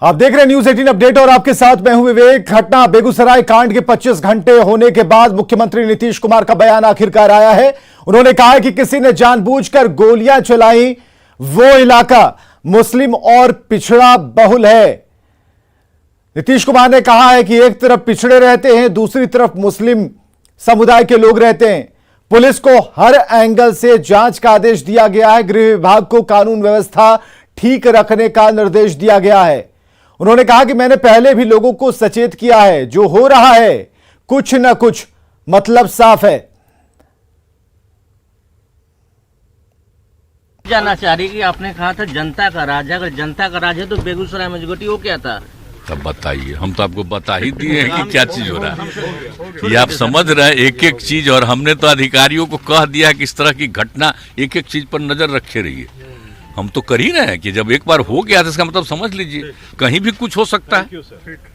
आप देख रहे हैं न्यूज 18 अपडेट और आपके साथ मैं हूं विवेक। घटना बेगूसराय कांड के 25 घंटे होने के बाद मुख्यमंत्री नीतीश कुमार का बयान आखिरकार आया है। उन्होंने कहा है कि किसी ने जानबूझकर गोलियां चलाई, वो इलाका मुस्लिम और पिछड़ा बहुल है। नीतीश कुमार ने कहा है कि एक तरफ पिछड़े रहते हैं, दूसरी तरफ मुस्लिम समुदाय के लोग रहते हैं। पुलिस को हर एंगल से जांच का आदेश दिया गया है। गृह विभाग को कानून व्यवस्था ठीक रखने का निर्देश दिया गया है। उन्होंने कहा कि मैंने पहले भी लोगों को सचेत किया है, जो हो रहा है कुछ न कुछ मतलब साफ है। जानना चाह रही कि आपने कहा था जनता का राज है, अगर जनता का राज है तो बेगूसराय मजगोटी वो क्या था? तब बताइए, हम तो आपको बता ही दिए हैं कि क्या चीज हो रहा है। ये आप समझ रहे हैं एक एक चीज, और हमने तो अधिकारियों को कह दिया कि इस तरह की घटना एक एक चीज पर नजर रखे रहिए। हम तो कर ही रहे हैं कि जब एक बार हो गया तो इसका मतलब समझ लीजिए कहीं भी कुछ हो सकता है,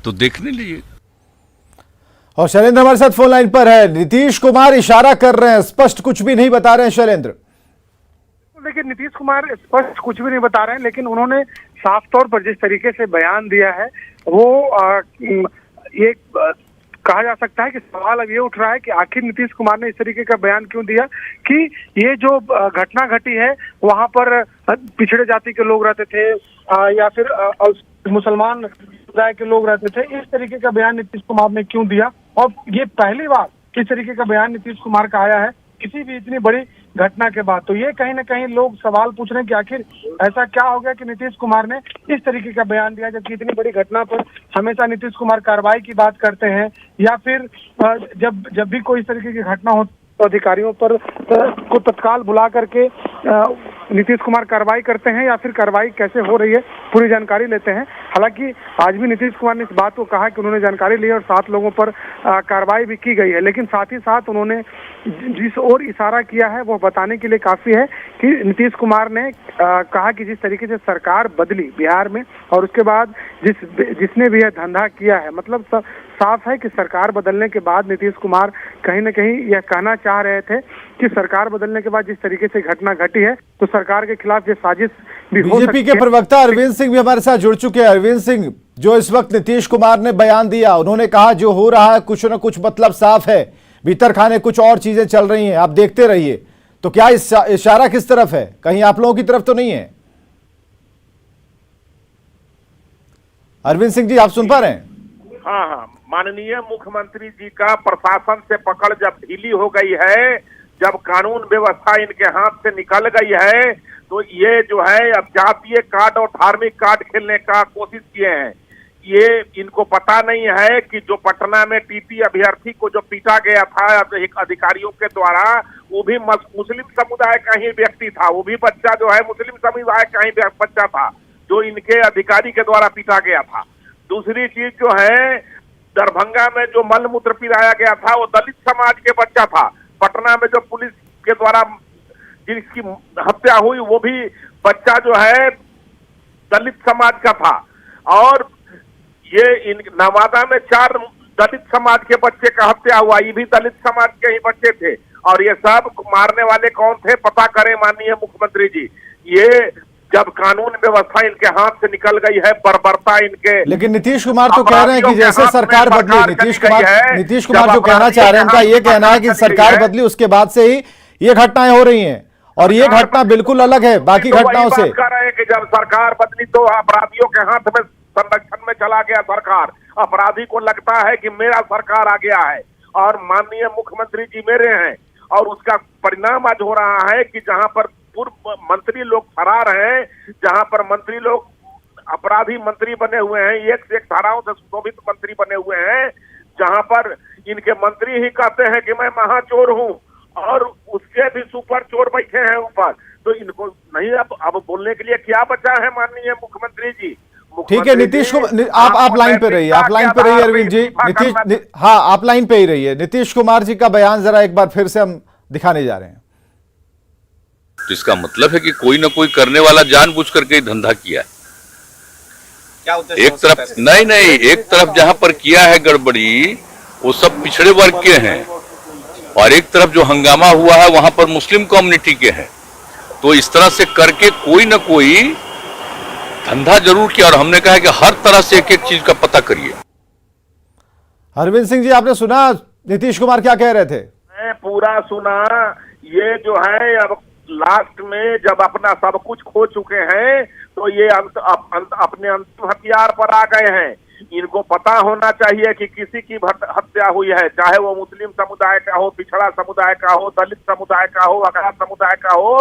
तो देखने लीजिए। और शैलेंद्र हमारे साथ फोन लाइन पर है। नीतीश कुमार इशारा कर रहे हैं, स्पष्ट कुछ भी नहीं बता रहे हैं। शैलेंद्र, देखिए, नीतीश कुमार स्पष्ट कुछ भी नहीं बता रहे हैं, लेकिन उन्होंने साफ तौर पर जिस तरीके से बयान दिया है वो ये कहा जा सकता है कि सवाल अब ये उठ रहा है कि आखिर नीतीश कुमार ने इस तरीके का बयान क्यों दिया कि ये जो घटना घटी है वहां पर पिछड़े जाति के लोग रहते थे या फिर मुसलमान समुदाय के लोग रहते थे। इस तरीके का बयान नीतीश कुमार ने क्यों दिया, और ये पहली बार इस तरीके का बयान नीतीश कुमार का आया है किसी भी इतनी बड़ी घटना के बाद। तो ये कहीं ना कहीं लोग सवाल पूछ रहे हैं कि आखिर ऐसा क्या हो गया कि नीतीश कुमार ने इस तरीके का बयान दिया, जबकि इतनी बड़ी घटना पर हमेशा नीतीश कुमार कार्रवाई की बात करते हैं, या फिर जब भी कोई इस तरीके की घटना हो तो अधिकारियों पर को तत्काल बुला करके नीतीश कुमार कार्रवाई करते हैं, या फिर कार्रवाई कैसे हो रही है पूरी जानकारी लेते हैं। हालांकि आज भी नीतीश कुमार ने इस बात को कहा कि उन्होंने जानकारी ली और 7 लोगों पर कार्रवाई भी की गई है, लेकिन साथ ही साथ उन्होंने जिस ओर इशारा किया है वो बताने के लिए काफी है कि नीतीश कुमार ने कहा कि जिस तरीके से सरकार बदली बिहार में और उसके बाद जिसने भी यह धंधा किया है, मतलब साफ है कि सरकार बदलने के बाद नीतीश कुमार कहीं ना कहीं यह कहना चाह रहे थे कि सरकार बदलने के बाद जिस तरीके से घटना घटी है तो सरकार के खिलाफ ये साजिश भी हो सकती है। बीजेपी के प्रवक्ता अरविंद सिंह भी हमारे साथ जुड़ चुके हैं। अरविंद सिंह, जो इस वक्त नीतीश कुमार ने बयान दिया, उन्होंने कहा जो हो रहा है कुछ न कुछ मतलब साफ है, भीतर खाने कुछ और चीजें चल रही हैं, आप देखते रहिए। तो क्या इशारा किस तरफ है? कहीं आप लोगों की तरफ तो नहीं है? अरविंद सिंह जी, आप सुन पा रहे हैं? हाँ, माननीय मुख्यमंत्री जी का प्रशासन से पकड़ जब ढीली हो गई है, जब कानून व्यवस्था इनके हाथ से निकल गई है, तो ये जो है अब जातीय कार्ड और धार्मिक कार्ड खेलने का कोशिश किए हैं। ये इनको पता नहीं है कि जो पटना में टीटी अभ्यर्थी को जो पीटा गया था एक अधिकारियों के द्वारा, वो भी मुस्लिम समुदाय का ही व्यक्ति था, वो भी बच्चा जो है मुस्लिम समुदाय का ही बच्चा था जो इनके अधिकारी के द्वारा पीटा गया था। दूसरी चीज जो है, दरभंगा में जो मलमूत्र पिलाया गया था वो दलित समाज के बच्चा था। पटना में जो पुलिस के द्वारा जिसकी हत्या हुई वो भी बच्चा जो है दलित समाज का था। और ये नवादा में 4 दलित समाज के बच्चे का हत्या हुआ, ये भी दलित समाज के ही बच्चे थे। और ये सब मारने वाले कौन थे पता करें माननीय मुख्यमंत्री जी। ये जब कानून व्यवस्था इनके हाथ से निकल गई है, बर्बरता इनके। लेकिन नीतीश कुमार तो कह रहे हैं कि जैसे सरकार बदली, नीतीश कुमार जो कहना चाह रहे हैं, उनका ये कहना है कि सरकार बदली उसके बाद से ही ये घटनाएं हो रही हैं, और ये घटना बिल्कुल अलग है बाकी घटनाओं से। कह रहे हैं कि जब सरकार बदली तो अपराधियों के हाथ में संरक्षण में चला गया सरकार, अपराधी को लगता है कि मेरा सरकार आ गया है और माननीय मुख्यमंत्री जी मेरे हैं, और उसका परिणाम आज हो रहा है कि जहां पर पूर्व मंत्री लोग फरार हैं, जहां पर मंत्री लोग अपराधी मंत्री बने हुए हैं, एक से एक धाराओं से सुशोभित मंत्री बने हुए हैं, जहां पर इनके मंत्री ही कहते हैं कि मैं महाचोर हूं और उसके भी सुपर चोर बैठे हैं ऊपर। तो इनको नहीं अब बोलने के लिए क्या बचा है माननीय मुख्यमंत्री जी? ठीक है नीतीश कुमार, आप लाइन पे रहिए, आप लाइन पे रहिए अरविंद जी। हाँ, आप लाइन पे ही रहिए। नीतीश कुमार जी का बयान जरा एक बार फिर से हम दिखाने जा रहे हैं। तो इसका मतलब है कि कोई ना कोई करने वाला जानबूझ करके धंधा किया है। एक तरफ नहीं, एक तरफ जहां पर किया है गड़बड़ी वो सब पिछड़े वर्ग के हैं, और एक तरफ जो हंगामा हुआ है वहां पर मुस्लिम कम्युनिटी के हैं। तो इस तरह से करके कोई ना कोई धंधा जरूर किया और हमने कहा कि हर तरह से एक एक चीज का पता करिए। अरविंद सिंह जी, आपने सुना नीतीश कुमार क्या कह रहे थे? मैं पूरा सुना। ये जो है अब लास्ट में जब अपना सब कुछ खो चुके हैं तो ये अपने अंतिम हथियार पर आ गए हैं। इनको पता होना चाहिए कि किसी की हत्या हुई है, चाहे वो मुस्लिम समुदाय का हो, पिछड़ा समुदाय का हो, दलित समुदाय का हो, अगड़ा समुदाय का हो,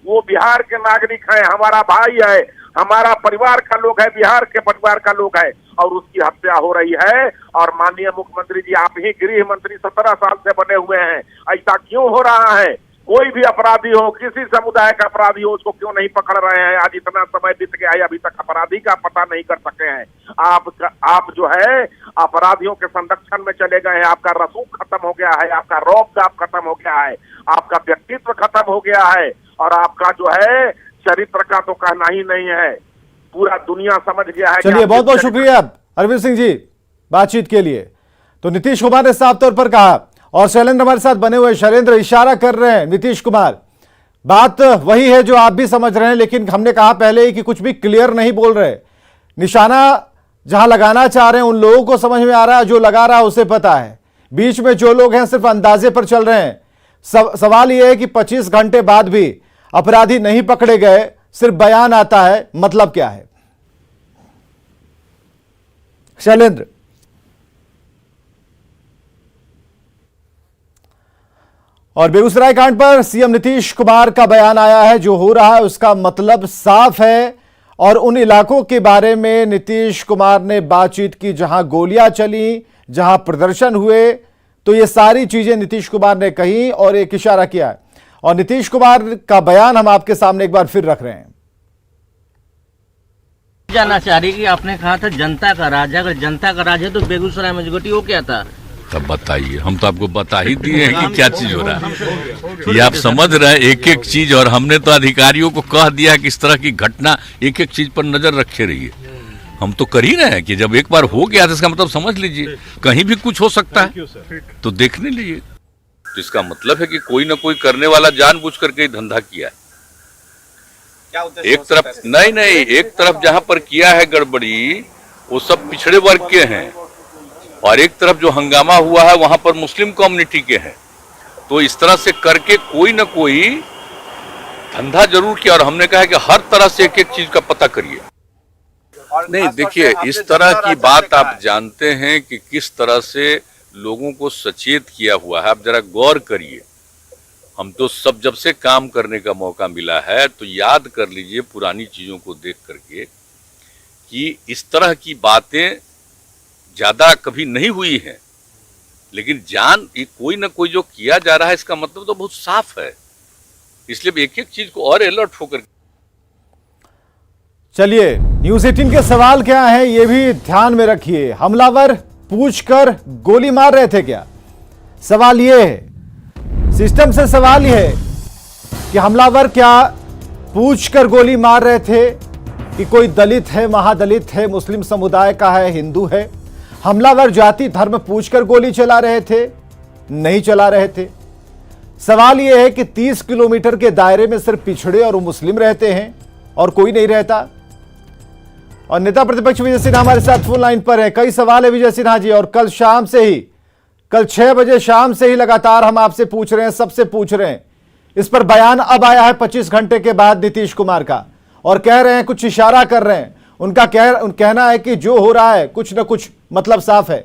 वो बिहार के नागरिक है, हमारा भाई है, हमारा परिवार का लोग है, बिहार के परिवार का लोग है, और उसकी हत्या हो रही है। और माननीय मुख्यमंत्री जी, आप ही गृह मंत्री 17 साल से बने हुए हैं, ऐसा क्यों हो रहा है? कोई भी अपराधी हो, किसी समुदाय का अपराधी हो, उसको क्यों नहीं पकड़ रहे हैं? आज इतना समय बीत गया है, अभी तक अपराधी का पता नहीं कर सके हैं। आप जो है अपराधियों के संरक्षण में चले गए हैं। आपका रसूख खत्म हो गया है, आपका रौब-दाब खत्म हो गया है, आपका व्यक्तित्व खत्म हो गया है, और आपका जो है चरित्र का तो कहना ही नहीं है। पूरा दुनिया समझ गया है। चलिए, बहुत बहुत शुक्रिया अरविंद सिंह जी बातचीत के लिए। तो नीतीश कुमार ने साफ तौर पर कहा, और शैलेंद्र हमारे साथ बने हुए, शैलेंद्र इशारा कर रहे हैं नीतीश कुमार, बात वही है जो आप भी समझ रहे हैं, लेकिन हमने कहा पहले ही कि कुछ भी क्लियर नहीं बोल रहे। निशाना जहां लगाना चाह रहे हैं उन लोगों को समझ में आ रहा है, जो लगा रहा है उसे पता है, बीच में जो लोग हैं सिर्फ अंदाजे पर चल रहे हैं। सवाल यह है कि 25 घंटे बाद भी अपराधी नहीं पकड़े गए, सिर्फ बयान आता है, मतलब क्या है? शैलेंद्र, और बेगूसराय कांड पर सीएम नीतीश कुमार का बयान आया है। जो हो रहा है उसका मतलब साफ है, और उन इलाकों के बारे में नीतीश कुमार ने बातचीत की जहां गोलियां चली, जहां प्रदर्शन हुए, तो ये सारी चीजें नीतीश कुमार ने कही और एक इशारा किया है। और नीतीश कुमार का बयान हम आपके सामने एक बार फिर रख रहे हैं। जानना चाह रही कि आपने कहा था जनता का राज है, अगर जनता का राज है तो बेगूसराय मेजोरिटी वो क्या था? तब बताइए, हम तो आपको बता ही दिए हैं कि क्या चीज हो रहा है। ये आप समझ रहे हैं एक एक चीज, और हमने तो अधिकारियों को कह दिया कि इस तरह की घटना एक एक चीज पर नजर रखे रहिए। हम तो कर ही रहे हैं कि जब एक बार हो गया तो इसका मतलब समझ लीजिए कहीं भी कुछ हो सकता है, तो देखने लीजिए। तो इसका मतलब है कि कोई ना कोई करने वाला जानबूझ करके ही धंधा किया है। एक तरफ नहीं, एक तरफ जहां पर किया है गड़बड़ी वो सब पिछड़े वर्ग के हैं, और एक तरफ जो हंगामा हुआ है वहां पर मुस्लिम कम्युनिटी के हैं। तो इस तरह से करके कोई ना कोई धंधा जरूर किया, और हमने कहा कि हर तरह से एक एक चीज का पता करिए। नहीं, देखिए, इस तरह की बात आप जानते हैं कि किस तरह से लोगों को सचेत किया हुआ है। आप जरा गौर करिए। हम तो सब जब से काम करने का मौका मिला है तो याद कर लीजिए पुरानी चीजों को देख करके कि इस तरह की बातें ज्यादा कभी नहीं हुई हैं। लेकिन कोई ना कोई जो किया जा रहा है इसका मतलब तो बहुत साफ है। इसलिए एक एक चीज को और अलर्ट होकर। चलिए, न्यूज़ 18 के सवाल क्या है ये भी ध्यान में रखिए। हमलावर पूछकर गोली मार रहे थे क्या? सवाल ये है, सिस्टम से सवाल यह है कि हमलावर क्या पूछकर गोली मार रहे थे कि कोई दलित है, महादलित है, मुस्लिम समुदाय का है, हिंदू है? हमलावर जाति धर्म पूछकर गोली चला रहे थे? नहीं चला रहे थे। सवाल यह है कि 30 किलोमीटर के दायरे में सिर्फ पिछड़े और मुस्लिम रहते हैं और कोई नहीं रहता। और नेता प्रतिपक्ष विजय सिन्हा हमारे साथ फोन लाइन पर है। कई सवाल है विजय सिन्हा जी, और कल शाम से ही, कल 6 बजे शाम से ही लगातार हम आपसे पूछ रहे हैं, सबसे पूछ रहे हैं। इस पर बयान अब आया है 25 घंटे के बाद नीतीश कुमार का, और कह रहे हैं, कुछ इशारा कर रहे हैं। उनका कहना है कि जो हो रहा है कुछ न कुछ मतलब साफ है।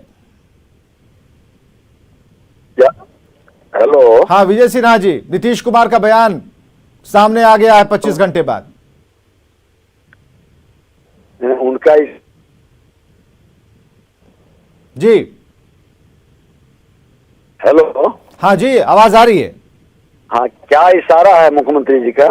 हेलो, हाँ विजय सिन्हा जी, नीतीश कुमार का बयान सामने आ गया है 25 घंटे बाद। उनका जी हेलो, हाँ जी, आवाज आ रही है। हाँ, क्या इशारा है मुख्यमंत्री जी का?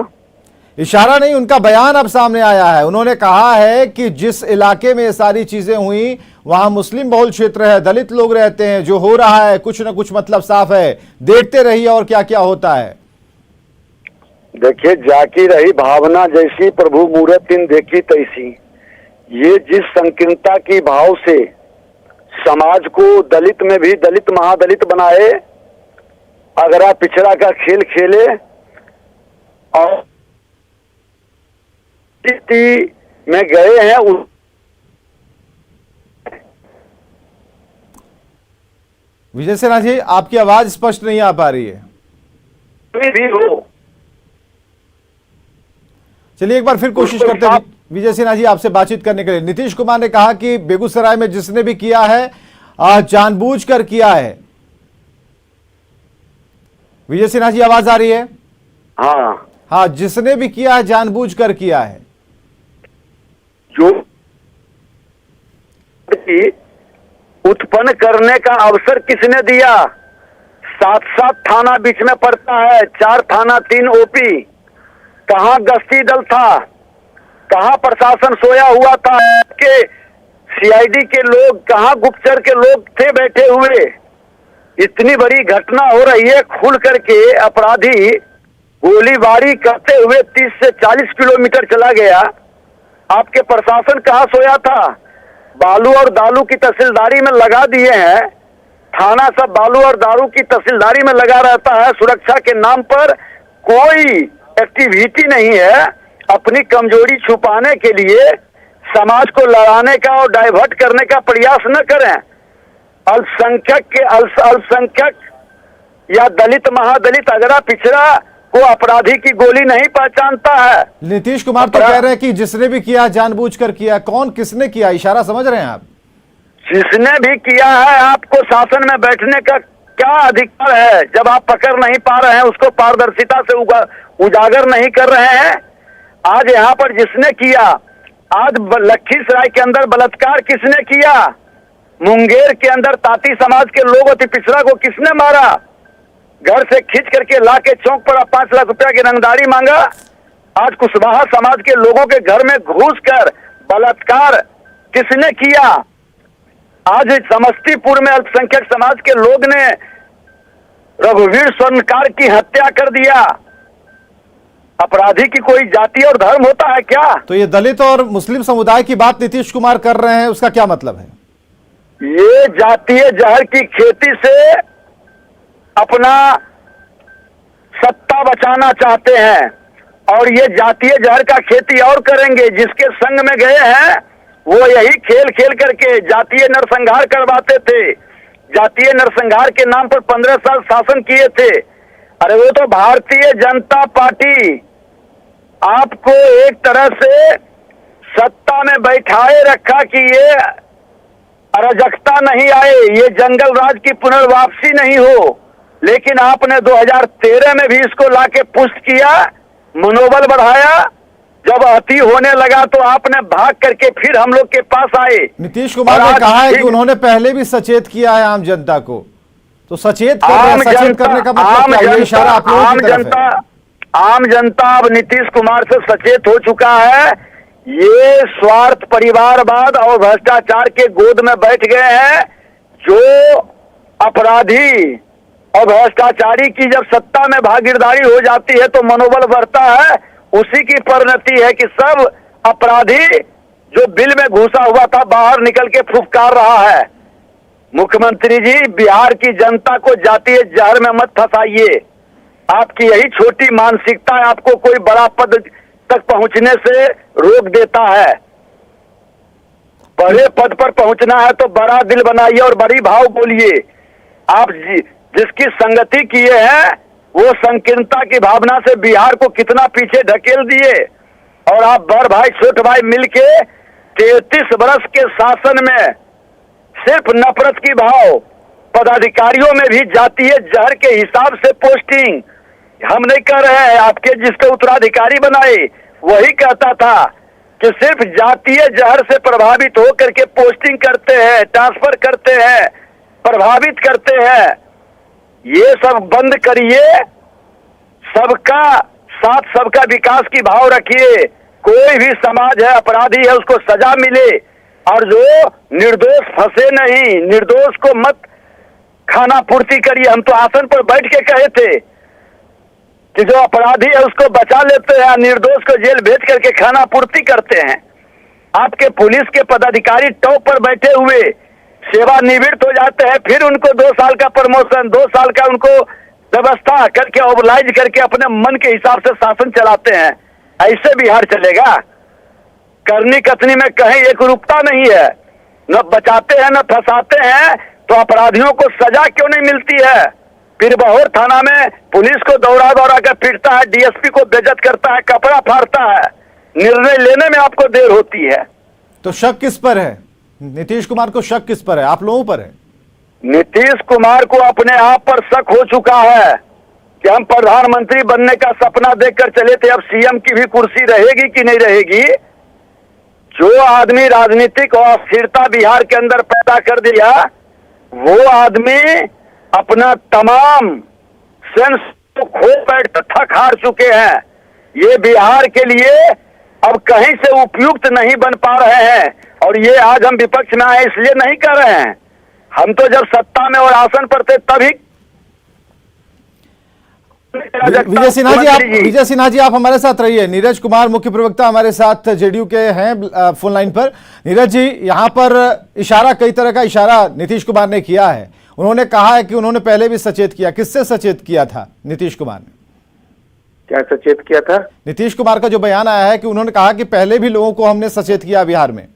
इशारा नहीं, उनका बयान अब सामने आया है। उन्होंने कहा है कि जिस इलाके में ये सारी चीजें हुई वहां मुस्लिम बहुल क्षेत्र है, दलित लोग रहते हैं, जो हो रहा है कुछ न कुछ मतलब साफ है, देखते रहिए और क्या क्या होता है। देखिए, जाकी रही भावना जैसी, प्रभु मूरत इन देखी तैसी। ये जिस संकीर्णता की भाव से समाज को दलित में भी दलित महादलित बनाए, अगरा पिछड़ा का खेल खेले, और में गए हैं विजय सिन्हा जी, आपकी आवाज स्पष्ट नहीं आ पा रही है। भी हो। चलिए एक बार फिर कोशिश करते हैं विजय सिन्हा जी आपसे बातचीत करने के लिए। नीतीश कुमार ने कहा कि बेगूसराय में जिसने भी किया है जानबूझकर किया है। विजय सिन्हा जी आवाज आ रही है? हाँ, जिसने भी किया है जानबूझकर किया है। जो उत्पन्न करने का अवसर किसने दिया? 7-7 थाना बीच में पड़ता है, 4 थाना 3 ओपी। कहाँ गश्ती दल था? कहाँ प्रशासन सोया हुआ था? के सीआईडी के लोग, कहाँ गुप्तचर के लोग थे बैठे हुए? इतनी बड़ी घटना हो रही है, खुल करके अपराधी गोलीबारी करते हुए 30 से 40 किलोमीटर चला गया। आपके प्रशासन कहाँ सोया था? बालू और दारू की तहसीलदारी में लगा दिए हैं। थाना सब बालू और दारू की तहसीलदारी में लगा रहता है। सुरक्षा के नाम पर कोई एक्टिविटी नहीं है। अपनी कमजोरी छुपाने के लिए समाज को लड़ाने का और डाइवर्ट करने का प्रयास न करें। अल्पसंख्यक या दलित, महादलित, अगड़ा पिछड़ा को अपराधी की गोली नहीं पहचानता है। नीतीश कुमार तो कह रहे हैं कि जिसने भी किया जानबूझकर किया। कौन किसने किया, इशारा समझ रहे हैं आप? जिसने भी किया है, आपको शासन में बैठने का क्या अधिकार है जब आप पकड़ नहीं पा रहे हैं, उसको पारदर्शिता से उजागर नहीं कर रहे हैं? आज यहाँ पर जिसने किया, आज लखीसराय के अंदर बलात्कार किसने किया? मुंगेर के अंदर ताती समाज के लोग अति पिछड़ा को किसने मारा? घर से खींच करके लाके चौक पर 5 लाख रुपया की रंगदारी मांगा। आज कुशवाहा समाज के लोगों के घर में घुसकर बलात्कार किसने किया? आज समस्तीपुर में अल्पसंख्यक समाज के लोग ने रघुवीर स्वर्णकार की हत्या कर दिया। अपराधी की कोई जाति और धर्म होता है क्या? तो ये दलित और मुस्लिम समुदाय की बात नीतीश कुमार कर रहे हैं, उसका क्या मतलब है? ये जातीय जहर की खेती से अपना सत्ता बचाना चाहते हैं और ये जातीय जहर का खेती और करेंगे। जिसके संग में गए हैं वो यही खेल खेल करके जातीय नरसंहार करवाते थे। जातीय नरसंहार के नाम पर 15 साल शासन किए थे। अरे वो तो भारतीय जनता पार्टी आपको एक तरह से सत्ता में बैठाए रखा कि ये अराजकता नहीं आए, ये जंगल राज की पुनर्वापसी नहीं हो। लेकिन आपने 2013 में भी इसको लाके पुष्ट किया, मनोबल बढ़ाया। जब अति होने लगा तो आपने भाग करके फिर हम लोग के पास आए। नीतीश कुमार ने कहा है कि उन्होंने पहले भी सचेत किया है आम जनता को, तो सचेत करने का मतलब क्या? ये इशारा आप लोगों की तरफ है। आम जनता अब नीतीश कुमार से सचेत हो चुका है। ये स्वार्थ, परिवारवाद और भ्रष्टाचार के गोद में बैठ गए हैं। जो अपराधी और भ्रष्टाचारी की जब सत्ता में भागीदारी हो जाती है तो मनोबल बढ़ता है। उसी की परिणति है कि सब अपराधी जो बिल में घुसा हुआ था बाहर निकल के फुफकार रहा है। मुख्यमंत्री जी, बिहार की जनता को जातीय जहर में मत फंसाइए। आपकी यही छोटी मानसिकता आपको कोई बड़ा पद तक पहुंचने से रोक देता है। बड़े पद पर पहुंचना है तो बड़ा दिल बनाइए और बड़ी भाव बोलिए। आप जिसकी संगति किए हैं वो संकीर्णता की भावना से बिहार को कितना पीछे ढकेल दिए। और आप बड़ भाई छोट भाई मिलके 33 वर्ष के शासन में सिर्फ नफरत की भाव, पदाधिकारियों में भी जातीय जहर के हिसाब से पोस्टिंग हम नहीं कर रहे हैं। आपके जिसके उत्तराधिकारी बनाए वही कहता था कि सिर्फ जातीय जहर से प्रभावित होकर के पोस्टिंग करते हैं, ट्रांसफर करते हैं, प्रभावित करते हैं। ये सब बंद करिए, सबका साथ, सबका विकास की भाव रखिए। कोई भी समाज है, अपराधी है, उसको सजा मिले और जो निर्दोष फंसे नहीं, निर्दोष को मत खाना पूर्ति करिए। हम तो आसन पर बैठ के कहे थे कि जो अपराधी है उसको बचा लेते हैं, निर्दोष को जेल भेज करके खाना पूर्ति करते हैं। आपके पुलिस के पदाधिकारी टॉप पर बैठे हुए सेवानिवृत्त हो जाते हैं, फिर उनको 2 साल का प्रमोशन, 2 साल का उनको व्यवस्था करके ऑबलाइज करके अपने मन के हिसाब से शासन चलाते हैं। ऐसे बिहार चलेगा? करनी कथनी में कहीं एक रूपता नहीं है, न बचाते हैं न फंसाते हैं, तो अपराधियों को सजा क्यों नहीं मिलती है? फिर बहोर थाना में पुलिस को दौड़ा दौड़ा कर पीटता है, डीएसपी को बेइज्जत करता है, कपड़ा फाड़ता है, निर्णय लेने में आपको देर होती है। तो शक किस पर है? नीतीश कुमार को शक किस पर है? आप लोगों पर है? नीतीश कुमार को अपने आप पर शक हो चुका है कि हम प्रधानमंत्री बनने का सपना देखकर चले थे, अब सीएम की भी कुर्सी रहेगी कि नहीं रहेगी। जो आदमी राजनीतिक और अस्थिरता बिहार के अंदर पैदा कर दिया, वो आदमी अपना तमाम सेंस को खो बैठ थक हार चुके हैं। ये बिहार के लिए अब कहीं से उपयुक्त नहीं बन पा रहे हैं, और ये आज हम विपक्ष में आए इसलिए नहीं कर रहे हैं। हम तो जब सत्ता में और आसन पर थे तभी। विजय सिन्हा जी आप हमारे साथ रहिए। नीरज कुमार मुख्य प्रवक्ता हमारे साथ जेडीयू के हैं फोन लाइन पर। नीरज जी, यहाँ पर इशारा, कई तरह का इशारा नीतीश कुमार ने किया है। उन्होंने कहा है कि उन्होंने पहले भी सचेत किया। किससे सचेत किया था नीतीश कुमार ने? क्या सचेत किया था? नीतीश कुमार का जो बयान आया है कि उन्होंने कहा कि पहले भी लोगों को हमने सचेत किया बिहार में।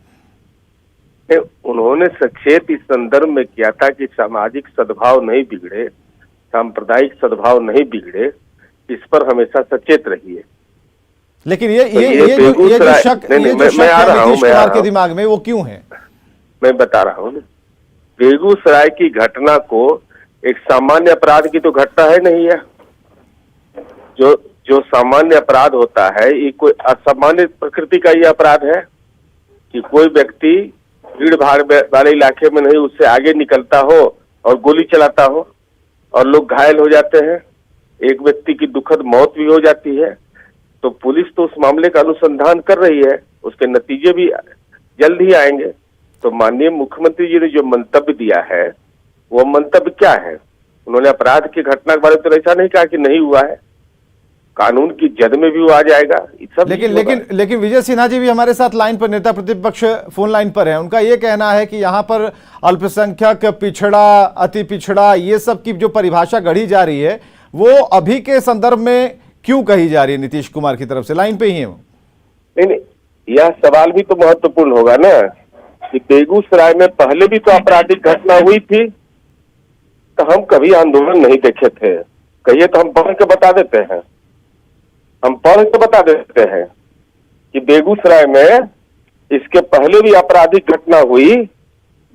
उन्होंने सचेत इस संदर्भ में किया था कि सामाजिक सद्भाव नहीं बिगड़े, सांप्रदायिक सद्भाव नहीं बिगड़े, इस पर हमेशा सचेत रहिए। लेकिन ये जो शक नीतीश कुमार के दिमाग में, वो क्यों है? मैं बता रहा हूँ। बेगूसराय की घटना को एक सामान्य अपराध की तो घटना है नहीं है। जो सामान्य अपराध होता है, ये कोई असामान्य प्रकृति का ये अपराध है कि कोई व्यक्ति भीड़ भाड़ वाले इलाके में नहीं, उससे आगे निकलता हो और गोली चलाता हो और लोग घायल हो जाते हैं, एक व्यक्ति की दुखद मौत भी हो जाती है। तो पुलिस तो उस मामले का अनुसंधान कर रही है, उसके नतीजे भी जल्द ही आएंगे। तो माननीय मुख्यमंत्री जी ने जो मंतव्य दिया है, वो मंतव्य क्या है? उन्होंने अपराध की घटना के बारे में तो ऐसा नहीं कहा कि नहीं हुआ है, कानून की जद में भी वो आ जाएगा। सब लेकिन विजय सिन्हा जी भी हमारे साथ लाइन पर, नेता प्रतिपक्ष फोन लाइन पर है। उनका ये कहना है कि यहाँ पर अल्पसंख्यक, पिछड़ा, अति पिछड़ा, ये सब की जो परिभाषा गढ़ी जा रही है, वो अभी के संदर्भ में क्यों कही जा रही है नीतीश कुमार की तरफ से? लाइन पे ही है वो। नहीं, यह सवाल भी तो महत्वपूर्ण होगा ना कि बेगूसराय में पहले भी तो आपराधिक घटना हुई थी, तो हम कभी आंदोलन नहीं देखे थे। कहिए तो हम पढ़ के बता देते हैं। हम पढ़ के बता देते हैं कि बेगूसराय में इसके पहले भी आपराधिक घटना हुई।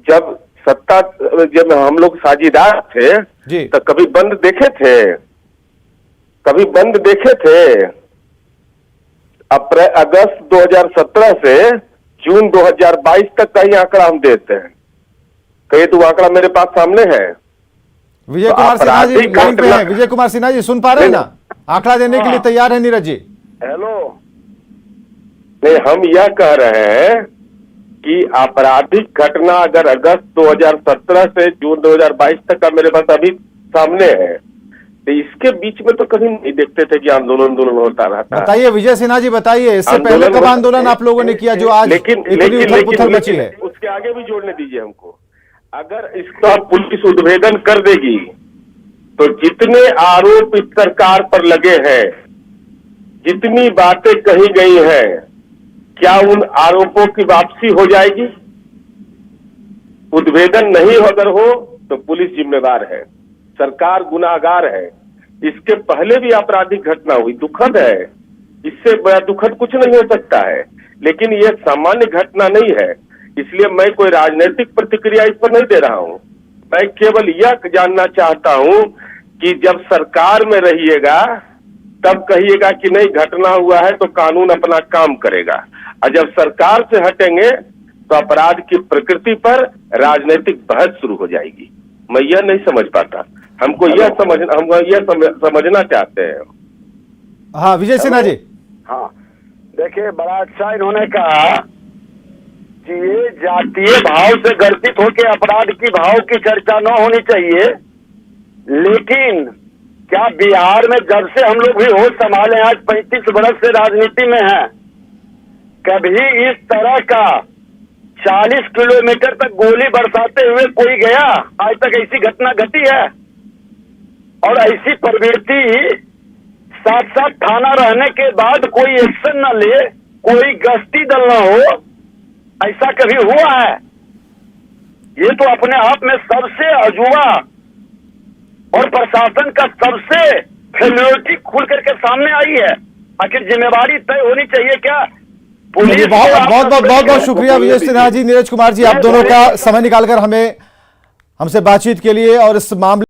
जब हम लोग साझीदार थे तो कभी बंद देखे थे? कभी बंद देखे थे? अगस्त 2017 से जून 2022 तक का ही आंकड़ा हम देते हैं। कहिए तो आंकड़ा मेरे पास सामने है। विजय कुमार सिन्हा जी लाइन पे हैं। विजय कुमार सिन्हा जी सुन पा रहे हैं ना? आंकड़ा देने के लिए तैयार है नीरज जी? हेलो, नहीं, हम यह कह रहे हैं कि आपराधिक घटना अगर अगस्त 2017 से जून 2022 तक का मेरे पास अभी सामने है, तो इसके बीच में तो कभी नहीं देखते थे कि आंदोलन होता रहता। बताइए विजय सिन्हा जी, बताइए इससे पहले कब आंदोलन आप लोगों ने किया जो आज इतनी उथल-पुथल मची है? उसके आगे भी जोड़ने दीजिए हमको। अगर इसका पुलिस उद्भेदन कर देगी तो जितने आरोप इस सरकार पर लगे हैं, जितनी बातें कही गई हैं, क्या उन आरोपों की वापसी हो जाएगी? उद्भेदन नहीं अगर हो तो पुलिस जिम्मेदार है, सरकार गुनाहगार है। इसके पहले भी आपराधिक घटना हुई, दुखद है, इससे बड़ा दुखद कुछ नहीं हो सकता है, लेकिन यह सामान्य घटना नहीं है। इसलिए मैं कोई राजनीतिक प्रतिक्रिया इस पर नहीं दे रहा हूं। मैं केवल यह जानना चाहता हूं कि जब सरकार में रहिएगा तब कहिएगा कि नहीं घटना हुआ है तो कानून अपना काम करेगा, और जब सरकार से हटेंगे तो अपराध की प्रकृति पर राजनीतिक बहस शुरू हो जाएगी। मैं यह नहीं समझ पाता। हम यह समझना चाहते हैं। हाँ विजय सिन्हा जी। हाँ देखिए, बड़ा अच्छा इन्होंने कहा कि ये जातीय भाव से गर्दित होकर अपराध की भाव की चर्चा न होनी चाहिए, लेकिन क्या बिहार में जब से हम लोग भी होश संभाले, आज 35 वर्ष से राजनीति में हैं, कभी इस तरह का 40 किलोमीटर तक गोली बरसाते हुए कोई गया? आज तक ऐसी घटना घटी है? और ऐसी प्रवृत्ति 7-7 थाना रहने के बाद कोई एक्शन न ले, कोई गश्ती दल न हो, ऐसा कभी हुआ है? ये तो अपने आप में सबसे अजूबा और प्रशासन का सबसे फेलियोरिटी खुल करके सामने आई है। आखिर जिम्मेवारी तय होनी चाहिए क्या? पुलिस बहुत शुक्रिया विजय सिन्हा जी, नीरज कुमार जी, आप दोनों का समय निकालकर हमसे बातचीत के लिए और इस मामले